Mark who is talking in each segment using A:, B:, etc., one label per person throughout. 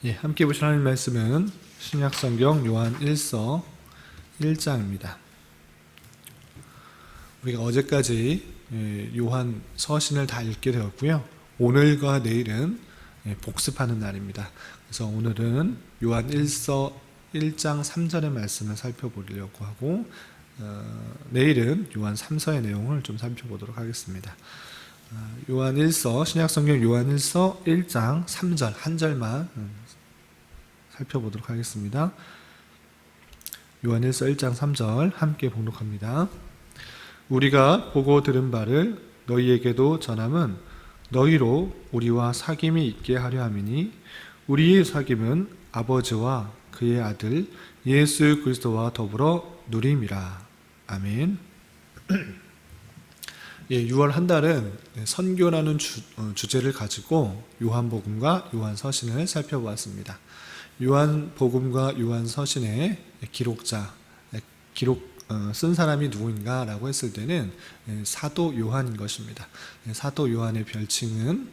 A: 함께 보실 하나님 말씀은 신약성경 요한 1서 1장입니다. 우리가 어제까지 요한 서신을 다 읽게 되었고요. 오늘과 내일은 복습하는 날입니다. 그래서 오늘은 요한 1서 1장 3절의 말씀을 살펴보려고 하고 내일은 요한 3서의 내용을 좀 살펴보도록 하겠습니다. 요한 1서 신약성경 요한 1서 1장 3절 한 절만 살펴보도록 하겠습니다. 요한 1서 1장 3절 함께 봉독합니다. 우리가 보고 들은 바를 너희에게도 전함은 너희로 우리와 사귐이 있게 하려 함이니 우리의 사귐은 아버지와 그의 아들 예수 그리스도와 더불어 누림이라. 아멘. 6월 한 달은 선교라는 주제를 가지고 요한복음과 요한서신을 살펴보았습니다. 요한복음과 요한서신의 기록자, 쓴 사람이 누구인가라고 했을 때는 사도 요한인 것입니다. 사도 요한의 별칭은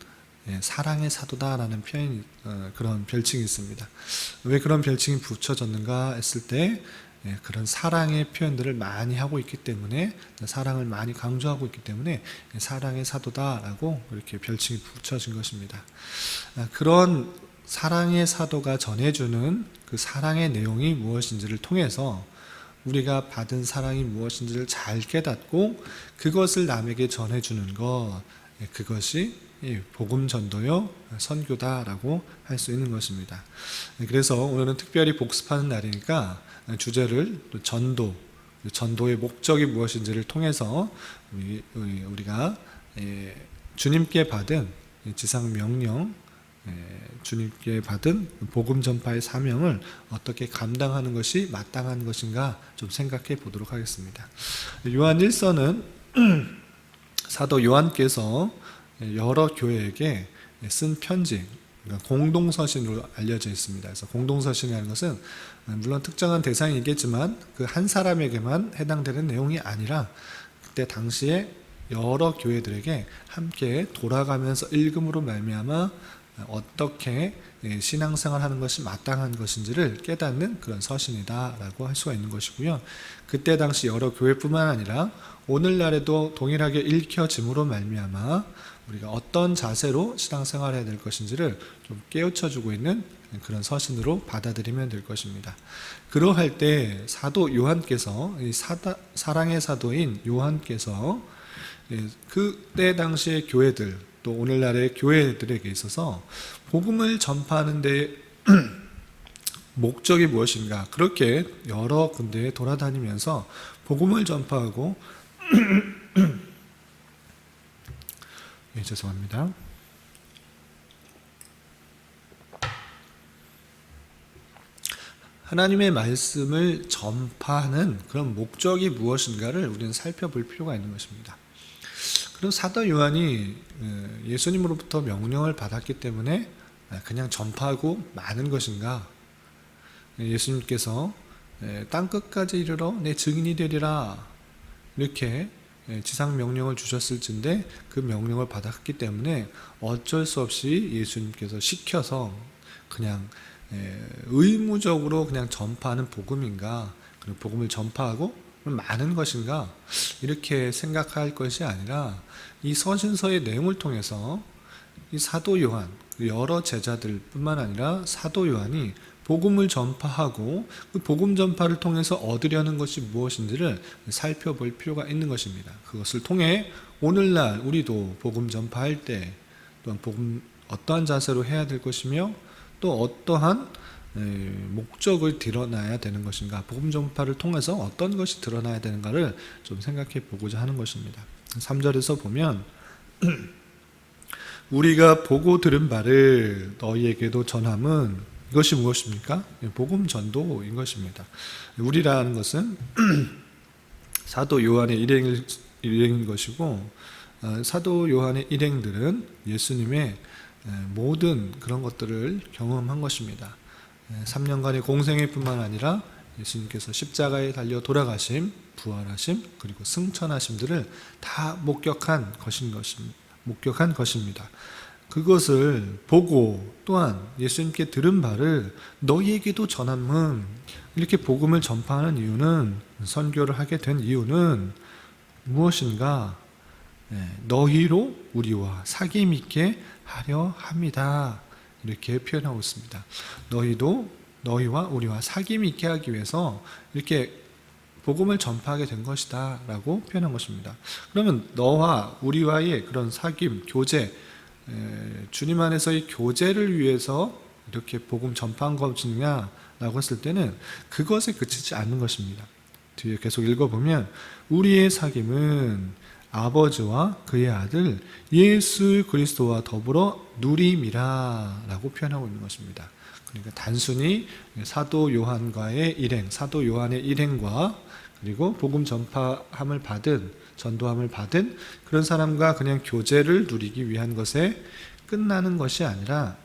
A: 사랑의 사도다라는 그런 별칭이 있습니다. 왜 그런 별칭이 붙여졌는가 했을 때 그런 사랑의 표현들을 많이 하고 있기 때문에, 사랑을 많이 강조하고 있기 때문에 사랑의 사도다라고 이렇게 별칭이 붙여진 것입니다. 그런 사랑의 사도가 전해주는 그 사랑의 내용이 무엇인지를 통해서 우리가 받은 사랑이 무엇인지를 잘 깨닫고 그것을 남에게 전해주는 것, 그것이 복음 전도요 선교다라고 할 수 있는 것입니다. 그래서 오늘은 특별히 복습하는 날이니까 주제를 전도의 목적이 무엇인지를 통해서 우리가 주님께 받은 지상 명령, 주님께 받은 복음 전파의 사명을 어떻게 감당하는 것이 마땅한 것인가 좀 생각해 보도록 하겠습니다. 요한 1서는 사도 요한께서 여러 교회에게 쓴 편지, 그러니까 공동서신으로 알려져 있습니다. 그래서 공동서신이라는 것은 물론 특정한 대상이겠지만 그 한 사람에게만 해당되는 내용이 아니라 그때 당시에 여러 교회들에게 함께 돌아가면서 읽음으로 말미암아 어떻게 신앙생활 하는 것이 마땅한 것인지를 깨닫는 그런 서신이다라고 할 수가 있는 것이고요. 그때 당시 여러 교회뿐만 아니라 오늘날에도 동일하게 읽혀짐으로 말미암아 우리가 어떤 자세로 신앙생활해야 될 것인지를 좀 깨우쳐주고 있는 그런 서신으로 받아들이면 될 것입니다. 그러할 때 사도 요한께서, 사랑의 사도인 요한께서 그때 당시의 교회들, 또 오늘날의 교회들에게 있어서 복음을 전파하는 데 목적이 무엇인가, 그렇게 여러 군데에 돌아다니면서 복음을 전파하고 죄송합니다. 하나님의 말씀을 전파하는 그런 목적이 무엇인가를 우리는 살펴볼 필요가 있는 것입니다. 그리고 사도 요한이 예수님으로부터 명령을 받았기 때문에 그냥 전파하고 마는 것인가? 예수님께서 땅끝까지 이르러 내 증인이 되리라 이렇게 지상 명령을 주셨을진데 그 명령을 받았기 때문에 어쩔 수 없이 예수님께서 시켜서 그냥 의무적으로 그냥 전파하는 복음인가, 그리고 복음을 전파하고 많은 것인가, 이렇게 생각할 것이 아니라 이 서신서의 내용을 통해서 이 사도 요한, 여러 제자들 뿐만 아니라 사도 요한이 복음을 전파하고 그 복음 전파를 통해서 얻으려는 것이 무엇인지를 살펴볼 필요가 있는 것입니다. 그것을 통해 오늘날 우리도 복음 전파할 때 또한 복음 어떠한 자세로 해야 될 것이며 또 어떠한 목적을 드러나야 되는 것인가, 복음 전파를 통해서 어떤 것이 드러나야 되는가를 좀 생각해 보고자 하는 것입니다. 3절에서 보면 우리가 보고 들은 바를 너희에게도 전함은 이것이 무엇입니까? 복음 전도인 것입니다. 우리라는 것은 사도 요한의 일행인 것이고, 사도 요한의 일행들은 예수님의 모든 그런 것들을 경험한 것입니다. 3년간의 공생애 뿐만 아니라 예수님께서 십자가에 달려 돌아가심, 부활하심, 그리고 승천하심들을 다 목격한 것입니다. 그것을 보고 또한 예수님께 들은 바를 너희에게도 전함은, 이렇게 복음을 전파하는 이유는, 선교를 하게 된 이유는 무엇인가? 너희로 우리와 사귐 있게 하려 합니다. 이렇게 표현하고 있습니다. 너희와 우리와 사귐 있게 하기 위해서 이렇게 복음을 전파하게 된 것이다 라고 표현한 것입니다. 그러면 너와 우리와의 그런 사귐, 교제, 주님 안에서의 교제를 위해서 이렇게 복음 전파한 것이냐 라고 했을 때는 그것에 그치지 않는 것입니다. 뒤에 계속 읽어보면 우리의 사귐은 아버지와 그의 아들 예수 그리스도와 더불어 누림이라 라고 표현하고 있는 것입니다. 그러니까 단순히 사도 요한과의 일행, 사도 요한의 일행과 그리고 복음 전파함을 받은, 전도함을 받은 그런 사람과 그냥 교제를 누리기 위한 것에 끝나는 것이 아니라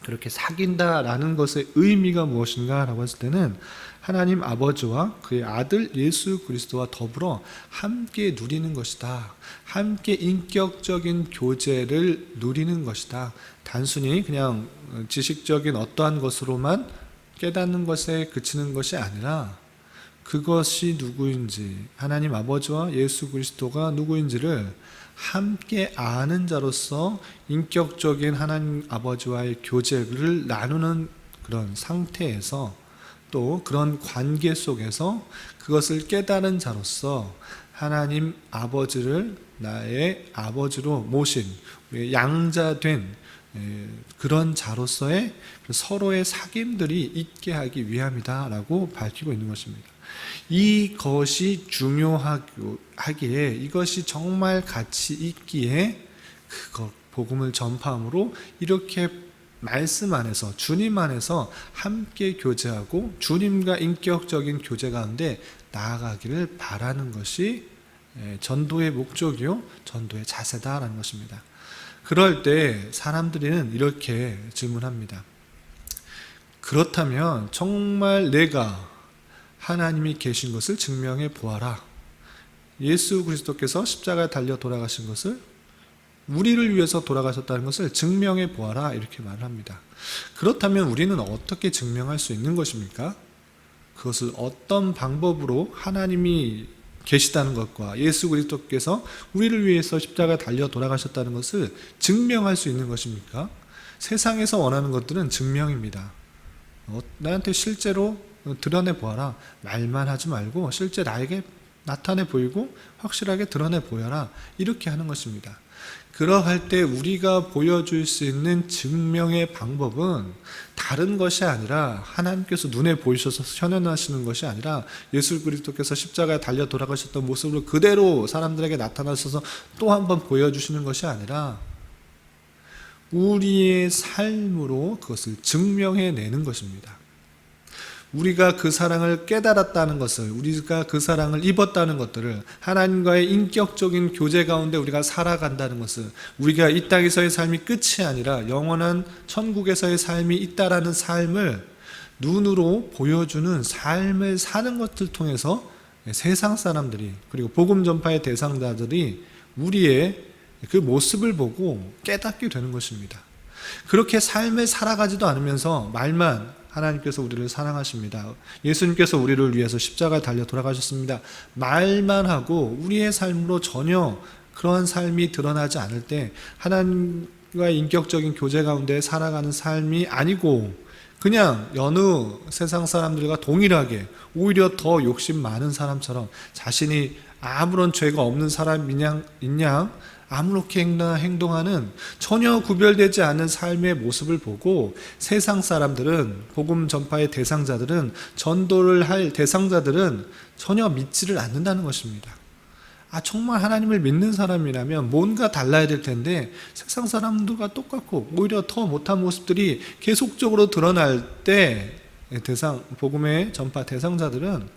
A: 그렇게 사귄다라는 것의 의미가 무엇인가 라고 했을 때는 하나님 아버지와 그의 아들 예수 그리스도와 더불어 함께 누리는 것이다. 함께 인격적인 교제를 누리는 것이다. 단순히 그냥 지식적인 어떠한 것으로만 깨닫는 것에 그치는 것이 아니라 그것이 누구인지, 하나님 아버지와 예수 그리스도가 누구인지를 함께 아는 자로서 인격적인 하나님 아버지와의 교제를 나누는 그런 상태에서, 또 그런 관계 속에서 그것을 깨달은 자로서 하나님 아버지를 나의 아버지로 모신 양자된 그런 자로서의 서로의 사귐들이 있게 하기 위함이다 라고 밝히고 있는 것입니다. 이것이 중요하기에, 이것이 정말 가치 있기에 그것 복음을 전파함으로 이렇게 말씀 안에서, 주님 안에서 함께 교제하고 주님과 인격적인 교제 가운데 나아가기를 바라는 것이 전도의 목적이요 전도의 자세다라는 것입니다. 그럴 때 사람들은 이렇게 질문합니다. 그렇다면 정말 내가 하나님이 계신 것을 증명해 보아라. 예수 그리스도께서 십자가에 달려 돌아가신 것을, 우리를 위해서 돌아가셨다는 것을 증명해 보아라, 이렇게 말을 합니다. 그렇다면 우리는 어떻게 증명할 수 있는 것입니까? 그것을 어떤 방법으로 하나님이 계시다는 것과 예수 그리스도께서 우리를 위해서 십자가에 달려 돌아가셨다는 것을 증명할 수 있는 것입니까? 세상에서 원하는 것들은 증명입니다. 나한테 실제로 드러내 보아라. 말만 하지 말고 실제 나에게 나타내 보이고 확실하게 드러내 보여라. 이렇게 하는 것입니다. 그러할 때 우리가 보여줄 수 있는 증명의 방법은 다른 것이 아니라, 하나님께서 눈에 보이셔서 현현하시는 것이 아니라 예수 그리스도께서 십자가에 달려 돌아가셨던 모습으로 그대로 사람들에게 나타나셔서 또 한 번 보여주시는 것이 아니라 우리의 삶으로 그것을 증명해내는 것입니다. 우리가 그 사랑을 깨달았다는 것을, 우리가 그 사랑을 입었다는 것들을, 하나님과의 인격적인 교제 가운데 우리가 살아간다는 것을, 우리가 이 땅에서의 삶이 끝이 아니라 영원한 천국에서의 삶이 있다라는 삶을 눈으로 보여주는 삶을 사는 것을 통해서 세상 사람들이, 그리고 복음 전파의 대상자들이 우리의 그 모습을 보고 깨닫게 되는 것입니다. 그렇게 삶을 살아가지도 않으면서 말만 하나님께서 우리를 사랑하십니다, 예수님께서 우리를 위해서 십자가에 달려 돌아가셨습니다, 말만 하고 우리의 삶으로 전혀 그러한 삶이 드러나지 않을 때 하나님과의 인격적인 교제 가운데 살아가는 삶이 아니고 그냥 여느 세상 사람들과 동일하게 오히려 더 욕심 많은 사람처럼 자신이 아무런 죄가 없는 사람이냐 아무렇게 행동하는 전혀 구별되지 않은 삶의 모습을 보고 세상 사람들은, 복음 전파의 대상자들은, 전도를 할 대상자들은 전혀 믿지를 않는다는 것입니다. 정말 하나님을 믿는 사람이라면 뭔가 달라야 될 텐데 세상 사람들과 똑같고 오히려 더 못한 모습들이 계속적으로 드러날 때 복음의 전파 대상자들은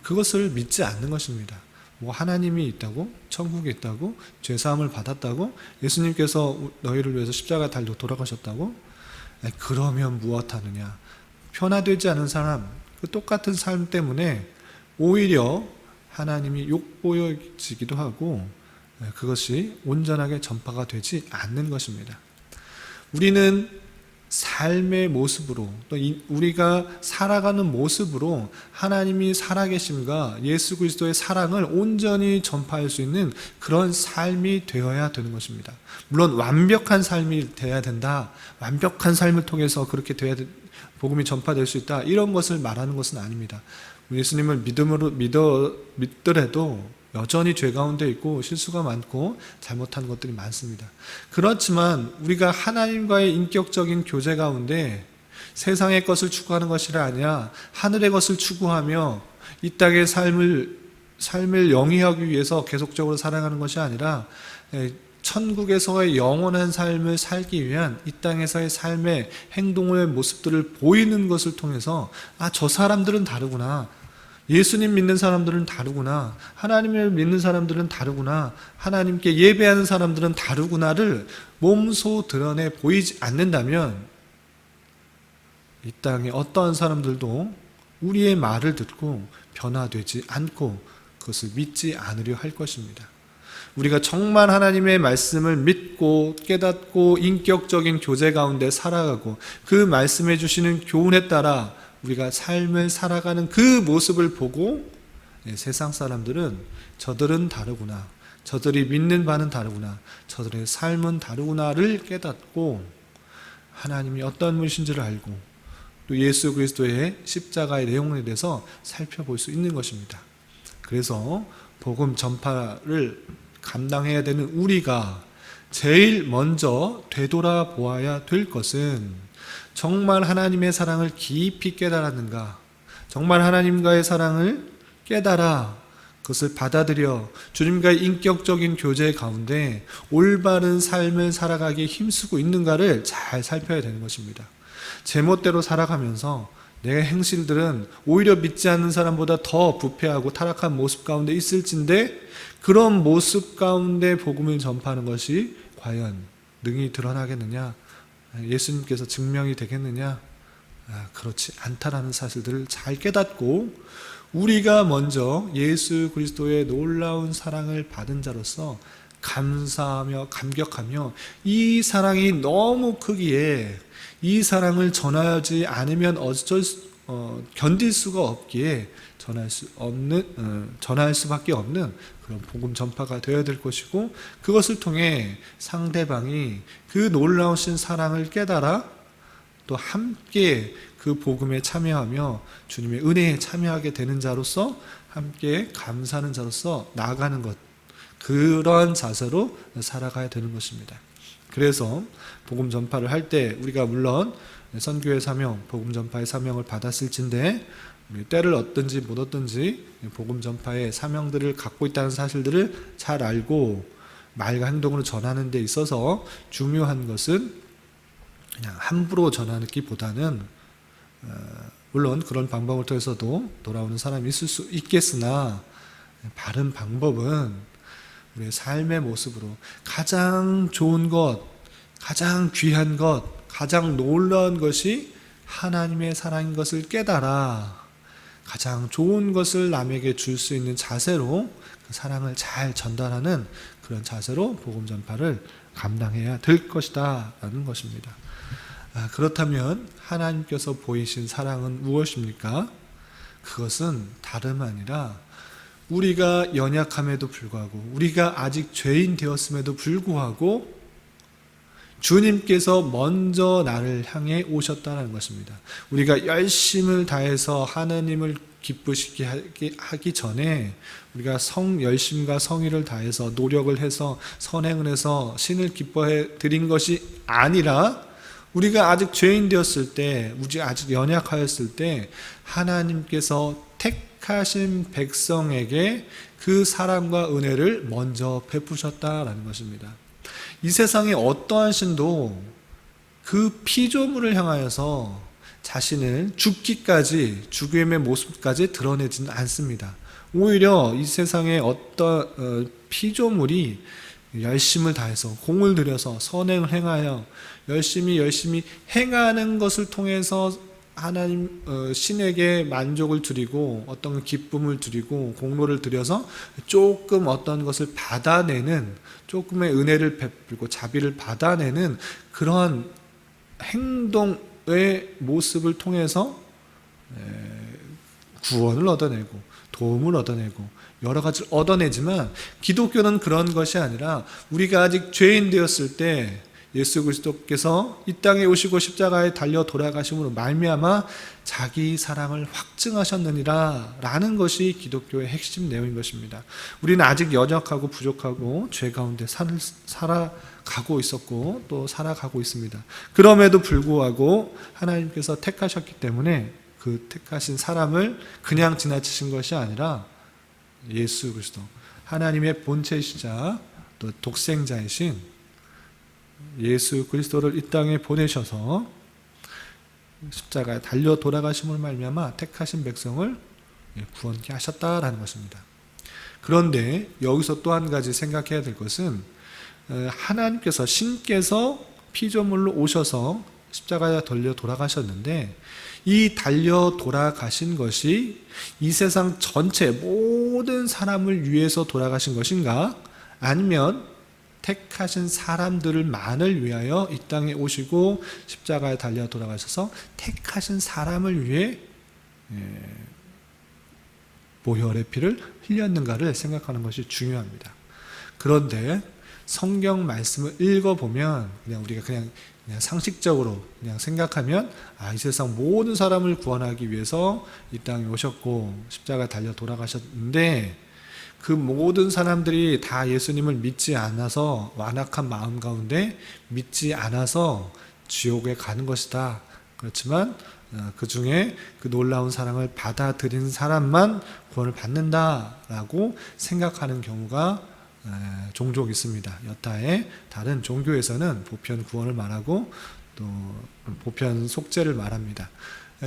A: 그것을 믿지 않는 것입니다. 하나님이 있다고, 천국이 있다고, 죄사함을 받았다고, 예수님께서 너희를 위해서 십자가에 달려 돌아가셨다고? 그러면 무엇하느냐? 변화되지 않은 사람, 그 똑같은 삶 때문에 오히려 하나님이 욕보여지기도 하고 그것이 온전하게 전파가 되지 않는 것입니다. 우리는 삶의 모습으로 또 우리가 살아가는 모습으로 하나님이 살아계심과 예수 그리스도의 사랑을 온전히 전파할 수 있는 그런 삶이 되어야 되는 것입니다. 물론 완벽한 삶이 돼야 된다, 완벽한 삶을 통해서 그렇게 돼야 복음이 전파될 수 있다, 이런 것을 말하는 것은 아닙니다. 예수님을 믿더라도 여전히 죄 가운데 있고 실수가 많고 잘못한 것들이 많습니다. 그렇지만 우리가 하나님과의 인격적인 교제 가운데 세상의 것을 추구하는 것이 아니라 하늘의 것을 추구하며 이 땅의 삶을 영위하기 위해서 계속적으로 살아가는 것이 아니라 천국에서의 영원한 삶을 살기 위한 이 땅에서의 삶의 행동의 모습들을 보이는 것을 통해서 저 사람들은 다르구나, 예수님 믿는 사람들은 다르구나, 하나님을 믿는 사람들은 다르구나, 하나님께 예배하는 사람들은 다르구나를 몸소 드러내 보이지 않는다면 이 땅에 어떠한 사람들도 우리의 말을 듣고 변화되지 않고 그것을 믿지 않으려 할 것입니다. 우리가 정말 하나님의 말씀을 믿고 깨닫고 인격적인 교제 가운데 살아가고 그 말씀해 주시는 교훈에 따라 우리가 삶을 살아가는 그 모습을 보고 세상 사람들은 저들은 다르구나, 저들이 믿는 바는 다르구나, 저들의 삶은 다르구나를 깨닫고 하나님이 어떤 분이신지를 알고 또 예수 그리스도의 십자가의 내용에 대해서 살펴볼 수 있는 것입니다. 그래서 복음 전파를 감당해야 되는 우리가 제일 먼저 되돌아보아야 될 것은 정말 하나님의 사랑을 깊이 깨달았는가, 정말 하나님과의 사랑을 깨달아 그것을 받아들여 주님과의 인격적인 교제 가운데 올바른 삶을 살아가기에 힘쓰고 있는가를 잘 살펴야 되는 것입니다. 제멋대로 살아가면서 내 행실들은 오히려 믿지 않는 사람보다 더 부패하고 타락한 모습 가운데 있을진데 그런 모습 가운데 복음을 전파하는 것이 과연 능히 드러나겠느냐, 예수님께서 증명이 되겠느냐? 그렇지 않다라는 사실들을 잘 깨닫고 우리가 먼저 예수 그리스도의 놀라운 사랑을 받은 자로서 감사하며 감격하며 이 사랑이 너무 크기에 이 사랑을 전하지 않으면 견딜 수가 없기에 전할 수밖에 없는 그런 복음 전파가 되어야 될 것이고, 그것을 통해 상대방이 그 놀라우신 사랑을 깨달아 또 함께 그 복음에 참여하며 주님의 은혜에 참여하게 되는 자로서 함께 감사하는 자로서 나아가는 것, 그러한 자세로 살아가야 되는 것입니다. 그래서 복음 전파를 할 때 우리가 물론 선교의 사명, 복음 전파의 사명을 받았을진데 때를 얻든지 못 얻든지 복음 전파의 사명들을 갖고 있다는 사실들을 잘 알고 말과 행동으로 전하는 데 있어서 중요한 것은 그냥 함부로 전하기보다는 물론 그런 방법을 통해서도 돌아오는 사람이 있을 수 있겠으나 바른 방법은 우리의 삶의 모습으로 가장 좋은 것, 가장 귀한 것, 가장 놀라운 것이 하나님의 사랑인 것을 깨달아 가장 좋은 것을 남에게 줄 수 있는 자세로 그 사랑을 잘 전달하는 그런 자세로 복음 전파를 감당해야 될 것이다 라는 것입니다. 그렇다면 하나님께서 보이신 사랑은 무엇입니까? 그것은 다름 아니라 우리가 연약함에도 불구하고 우리가 아직 죄인 되었음에도 불구하고 주님께서 먼저 나를 향해 오셨다는 것입니다. 우리가 열심을 다해서 하나님을 기쁘시게 하기 전에 우리가 열심과 성의를 다해서 노력을 해서 선행을 해서 신을 기뻐해 드린 것이 아니라 우리가 아직 죄인 되었을 때, 우리가 아직 연약하였을 때 하나님께서 택하신 백성에게 그 사랑과 은혜를 먼저 베푸셨다라는 것입니다. 이 세상에 어떠한 신도 그 피조물을 향하여서 자신을 죽기까지, 죽음의 모습까지 드러내지는 않습니다. 오히려 이 세상에 어떤 피조물이 열심을 다해서 공을 들여서 선행을 행하여 열심히 행하는 것을 통해서 하나님 신에게 만족을 드리고 어떤 기쁨을 드리고 공로를 드려서 조금 어떤 것을 받아내는, 조금의 은혜를 베풀고 자비를 받아내는 그러한 행동의 모습을 통해서 구원을 얻어내고 도움을 얻어내고 여러 가지를 얻어내지만, 기독교는 그런 것이 아니라 우리가 아직 죄인 되었을 때 예수 그리스도께서 이 땅에 오시고 십자가에 달려 돌아가심으로 말미암아 자기 사랑을 확증하셨느니라 라는 것이 기독교의 핵심 내용인 것입니다. 우리는 아직 연약하고 부족하고 죄 가운데 살아가고 있었고 또 살아가고 있습니다. 그럼에도 불구하고 하나님께서 택하셨기 때문에 그 택하신 사람을 그냥 지나치신 것이 아니라 예수 그리스도, 하나님의 본체이시자 또 독생자이신 예수 그리스도를 이 땅에 보내셔서 십자가에 달려 돌아가심을 말미암아 택하신 백성을 구원케 하셨다라는 것입니다. 그런데 여기서 또 한 가지 생각해야 될 것은, 하나님께서 신께서 피조물로 오셔서 십자가에 달려 돌아가셨는데, 이 달려 돌아가신 것이 이 세상 전체 모든 사람을 위해서 돌아가신 것인가, 아니면 택하신 사람들만을 위하여 이 땅에 오시고 십자가에 달려 돌아가셔서 택하신 사람을 위해 보혈의 피를 흘렸는가를 생각하는 것이 중요합니다. 그런데 성경 말씀을 읽어보면 우리가 그냥 상식적으로 그냥 생각하면, 이 세상 모든 사람을 구원하기 위해서 이 땅에 오셨고 십자가에 달려 돌아가셨는데, 그 모든 사람들이 다 예수님을 믿지 않아서 완악한 마음 가운데 믿지 않아서 지옥에 가는 것이다. 그렇지만 그 중에 그 놀라운 사랑을 받아들인 사람만 구원을 받는다라고 생각하는 경우가 종종 있습니다. 여타의 다른 종교에서는 보편 구원을 말하고 또 보편 속죄를 말합니다.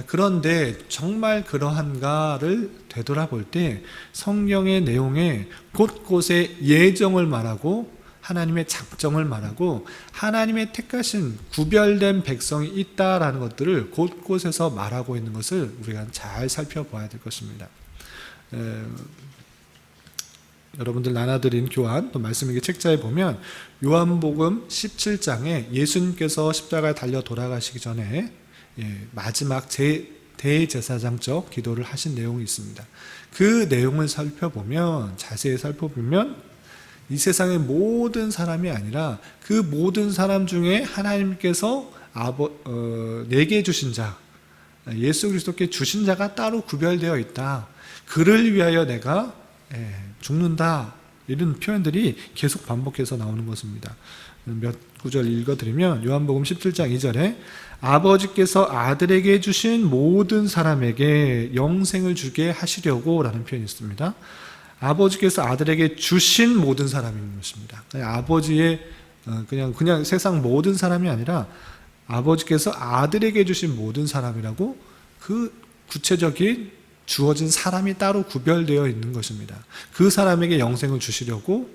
A: 그런데 정말 그러한가를 되돌아볼 때 성경의 내용에 곳곳에 예정을 말하고 하나님의 작정을 말하고 하나님의 택하신 구별된 백성이 있다라는 것들을 곳곳에서 말하고 있는 것을 우리가 잘 살펴봐야 될 것입니다. 여러분들 나눠드린 교환 또 말씀일기 책자에 보면 요한복음 17장에 예수님께서 십자가에 달려 돌아가시기 전에 마지막 대제사장적 기도를 하신 내용이 있습니다. 그 내용을 살펴보면, 자세히 살펴보면 이 세상의 모든 사람이 아니라 그 모든 사람 중에 하나님께서 내게 주신 자, 예수 그리스도께 주신 자가 따로 구별되어 있다. 그를 위하여 내가 죽는다. 이런 표현들이 계속 반복해서 나오는 것입니다. 몇 구절 읽어드리면 요한복음 17장 2절에 아버지께서 아들에게 주신 모든 사람에게 영생을 주게 하시려고 라는 표현이 있습니다. 아버지께서 아들에게 주신 모든 사람인 것입니다. 아버지의 그냥 세상 모든 사람이 아니라 아버지께서 아들에게 주신 모든 사람이라고, 그 구체적인 주어진 사람이 따로 구별되어 있는 것입니다. 그 사람에게 영생을 주시려고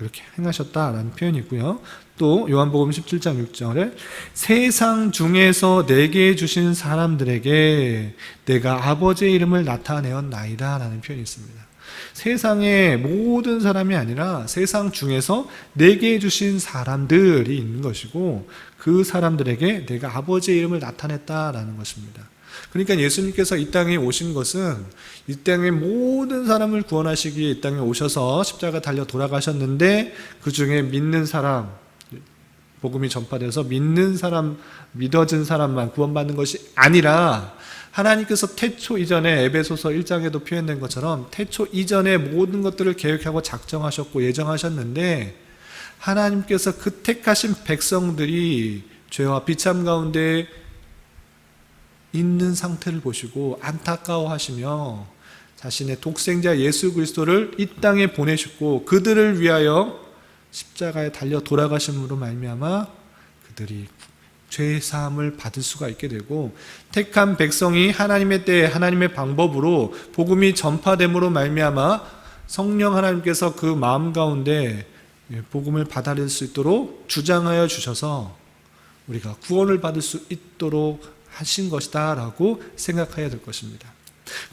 A: 이렇게 행하셨다라는 표현이 있고요. 또 요한복음 17장 6절에 세상 중에서 내게 주신 사람들에게 내가 아버지의 이름을 나타내었나이다 라는 표현이 있습니다. 세상의 모든 사람이 아니라 세상 중에서 내게 주신 사람들이 있는 것이고, 그 사람들에게 내가 아버지의 이름을 나타냈다라는 것입니다. 그러니까 예수님께서 이 땅에 오신 것은 이 땅의 모든 사람을 구원하시기 위해 이 땅에 오셔서 십자가 달려 돌아가셨는데, 그 중에 믿는 사람, 복음이 전파돼서 믿는 사람, 믿어진 사람만 구원받는 것이 아니라, 하나님께서 태초 이전에 에베소서 1장에도 표현된 것처럼 태초 이전에 모든 것들을 계획하고 작정하셨고 예정하셨는데, 하나님께서 그 택하신 백성들이 죄와 비참 가운데 있는 상태를 보시고 안타까워하시며 자신의 독생자 예수 그리스도를 이 땅에 보내셨고, 그들을 위하여 십자가에 달려 돌아가심으로 말미암아 그들이 죄 사함을 받을 수가 있게 되고, 택한 백성이 하나님의 때에 하나님의 방법으로 복음이 전파됨으로 말미암아 성령 하나님께서 그 마음 가운데 복음을 받아들일 수 있도록 주장하여 주셔서 우리가 구원을 받을 수 있도록 구원하신 것이다 라고 생각해야 될 것입니다.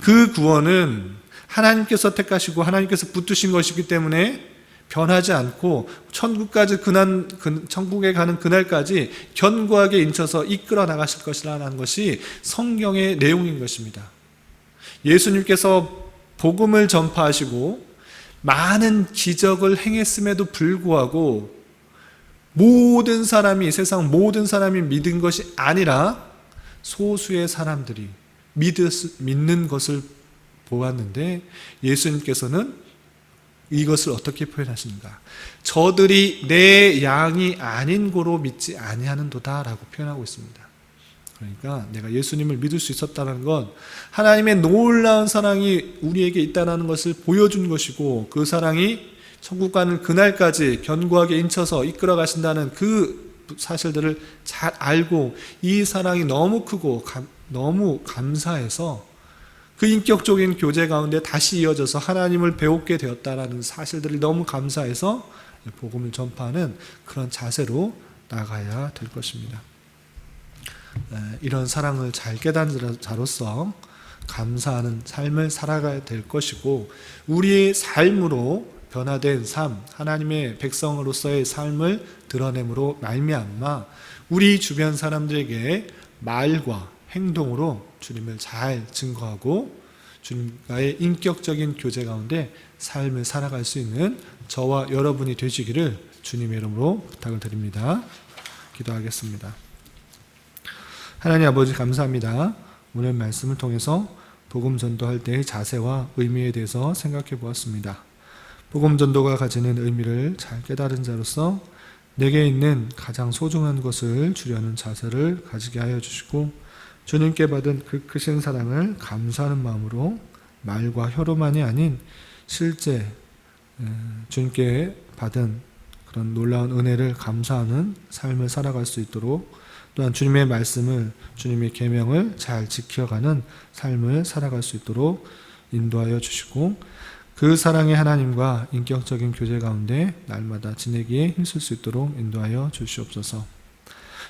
A: 그 구원은 하나님께서 택하시고 하나님께서 붙드신 것이기 때문에 변하지 않고 천국에 가는 그날까지 견고하게 인쳐서 이끌어 나가실 것이라는 것이 성경의 내용인 것입니다. 예수님께서 복음을 전파하시고 많은 기적을 행했음에도 불구하고 세상 모든 사람이 믿은 것이 아니라 소수의 사람들이 믿는 것을 보았는데, 예수님께서는 이것을 어떻게 표현하십니까? 저들이 내 양이 아닌 고로 믿지 아니하는도다 라고 표현하고 있습니다. 그러니까 내가 예수님을 믿을 수 있었다는 건 하나님의 놀라운 사랑이 우리에게 있다는 것을 보여준 것이고, 그 사랑이 천국 가는 그날까지 견고하게 인쳐서 이끌어 가신다는 그 사실들을 잘 알고, 이 사랑이 너무 크고 너무 감사해서 그 인격적인 교제 가운데 다시 이어져서 하나님을 배우게 되었다라는 사실들이 너무 감사해서 복음을 전파하는 그런 자세로 나가야 될 것입니다. 이런 사랑을 잘 깨닫는 자로서 감사하는 삶을 살아가야 될 것이고, 우리의 삶으로 변화된 삶, 하나님의 백성으로서의 삶을 드러냄으로 말미암아 우리 주변 사람들에게 말과 행동으로 주님을 잘 증거하고 주님과의 인격적인 교제 가운데 삶을 살아갈 수 있는 저와 여러분이 되시기를 주님의 이름으로 부탁을 드립니다. 기도하겠습니다. 하나님 아버지, 감사합니다. 오늘 말씀을 통해서 복음 전도할 때의 자세와 의미에 대해서 생각해 보았습니다. 복음 전도가 가지는 의미를 잘 깨달은 자로서 내게 있는 가장 소중한 것을 주려는 자세를 가지게 하여 주시고, 주님께 받은 그 크신 사랑을 감사하는 마음으로 말과 혀로만이 아닌 실제 주님께 받은 그런 놀라운 은혜를 감사하는 삶을 살아갈 수 있도록, 또한 주님의 말씀을, 주님의 계명을 잘 지켜가는 삶을 살아갈 수 있도록 인도하여 주시고, 그 사랑의 하나님과 인격적인 교제 가운데 날마다 지내기에 힘쓸 수 있도록 인도하여 주시옵소서.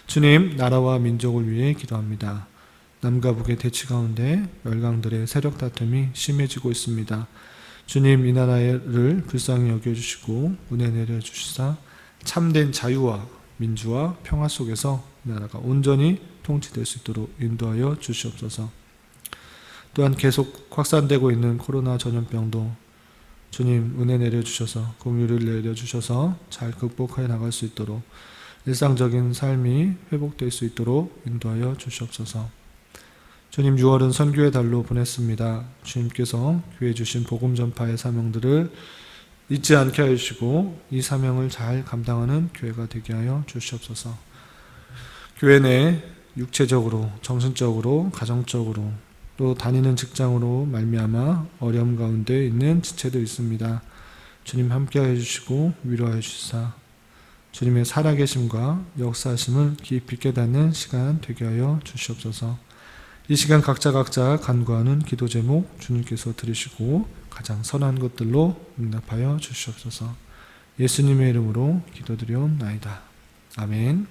A: 주님, 나라와 민족을 위해 기도합니다. 남과 북의 대치 가운데 열강들의 세력 다툼이 심해지고 있습니다. 주님, 이 나라를 불쌍히 여겨주시고 은혜 내려주시사 참된 자유와 민주와 평화 속에서 이 나라가 온전히 통치될 수 있도록 인도하여 주시옵소서. 또한 계속 확산되고 있는 코로나 전염병도 주님 은혜 내려주셔서, 긍휼을 내려주셔서 잘 극복해 나갈 수 있도록, 일상적인 삶이 회복될 수 있도록 인도하여 주시옵소서. 주님, 6월은 선교의 달로 보냈습니다. 주님께서 교회 주신 복음 전파의 사명들을 잊지 않게 하여 주시고 이 사명을 잘 감당하는 교회가 되게 하여 주시옵소서. 교회 내 육체적으로, 정신적으로, 가정적으로, 또 다니는 직장으로 말미암아 어려움 가운데 있는 지체도 있습니다. 주님 함께하여 주시고 위로하여 주시사 주님의 살아계심과 역사하심을 깊이 깨닫는 시간 되게 하여 주시옵소서. 이 시간 각자 간구하는 기도 제목 주님께서 들으시고 가장 선한 것들로 응답하여 주시옵소서. 예수님의 이름으로 기도드리옵나이다. 아멘.